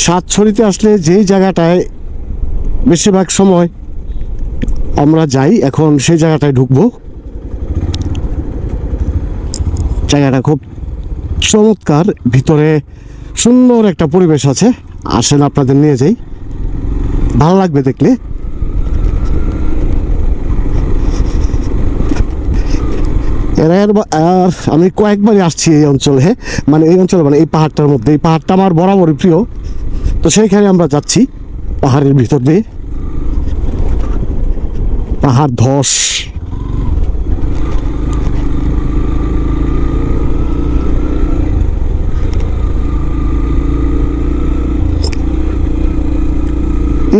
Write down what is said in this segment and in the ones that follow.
সাতছড়িতে আসলে যেই জায়গাটায় বেশিরভাগ সময় আমরা যাই, এখন সেই জায়গাটায় ঢুকবো। জায়গাটা খুব চমৎকার, ভিতরে সুন্দর একটা পরিবেশ আছে। আসেন আপনাদের নিয়ে যাই, ভালো লাগবে দেখলে। আমি কয়েকবারই আসছি এই অঞ্চলে, মানে এই অঞ্চলে, মানে এই পাহাড়টার মধ্যে। এই পাহাড়টা আমার বরাবরই প্রিয়, তো সেইখানে আমরা যাচ্ছি পাহাড়ের ভিতর দিয়ে। পাহাড় ধস,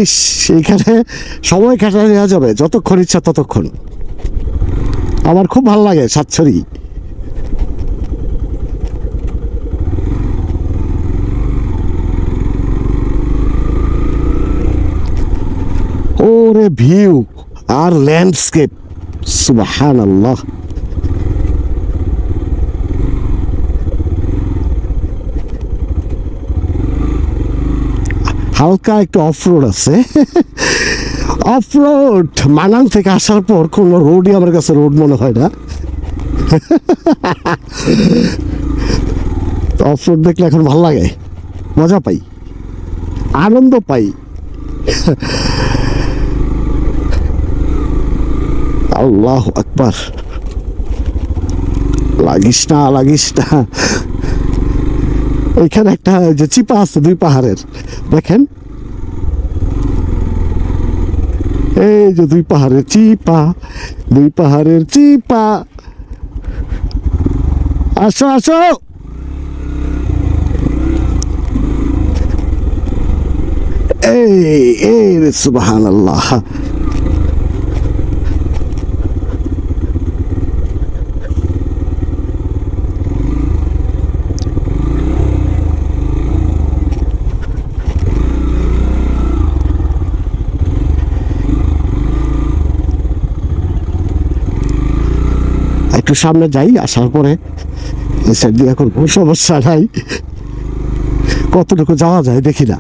ইস, এইখানে সময় কাটা দেওয়া যাবে যতক্ষণ ইচ্ছা ততক্ষণ। আমার খুব ভালো লাগে সাতছড়ি। ওরে ভিউ আর ল্যান্ডস্কেপ, সুবহানাল্লাহ। হালকা একটু অফরোড আছে। অফরোড মানাং থেকে আসার পর কোনো রোডই আমার কাছে রোড মনে হয় না। অফরোড দেখলে এখন ভালো লাগে, মজা পাই, আনন্দ পাই। আল্লাহ আকবার, লাগিস না লাগিস না। ওইখানে একটা যে চিপা আছে দুই পাহাড়ের, দেখেন এই যে দুই পাহাড়ের চিপা, দুই পাহাড়ের চিপা। আসো আসো, এই এই রে সুবহানাল্লাহ। একটু সামনে যাই, আসার পরে এই সাইড দিয়ে এখন কোনো সমস্যা নাই, কতটুকু যাওয়া যায় দেখি না।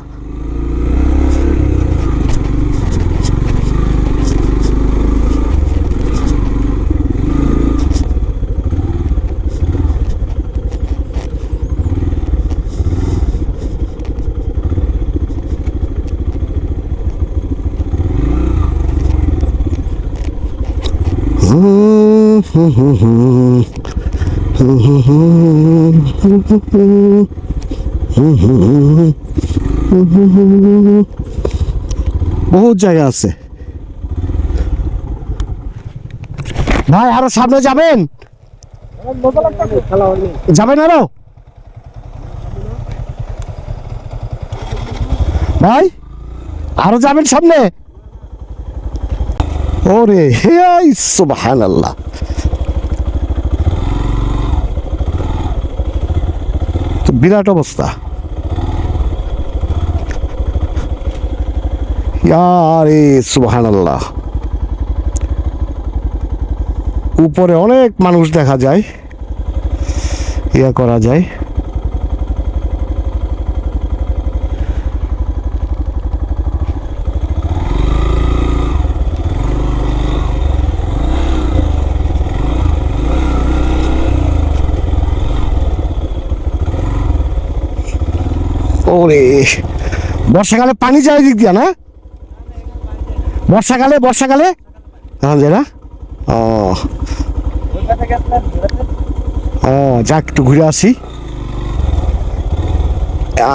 বহুত জায়গা আছে ভাই, আরো সামনে যাবেন? যাবেন আরো ভাই, আরো যাবেন সামনে? ওরে হে সুবহানাল্লাহ। তো বিরাট অবস্থা। আরে সুবহানাল্লাহ, উপরে অনেক মানুষ দেখা যায়, ইয়া করা যায়। ওরে, বর্ষাকালে পানি যায় দিক দিয়া না? বর্ষাকালে বর্ষাকালে যায় না? ও ও, যাক একটু ঘুরে আসি।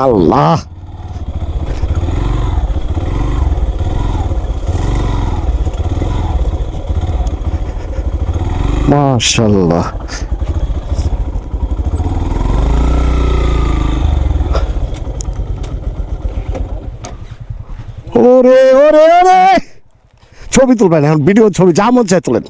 আল্লাহ, মাশাআল্লাহ। ওরে ওরে ওরে, ছবি তুলবেন এখন, ভিডিও ছবি যা মন চায় তোলেন।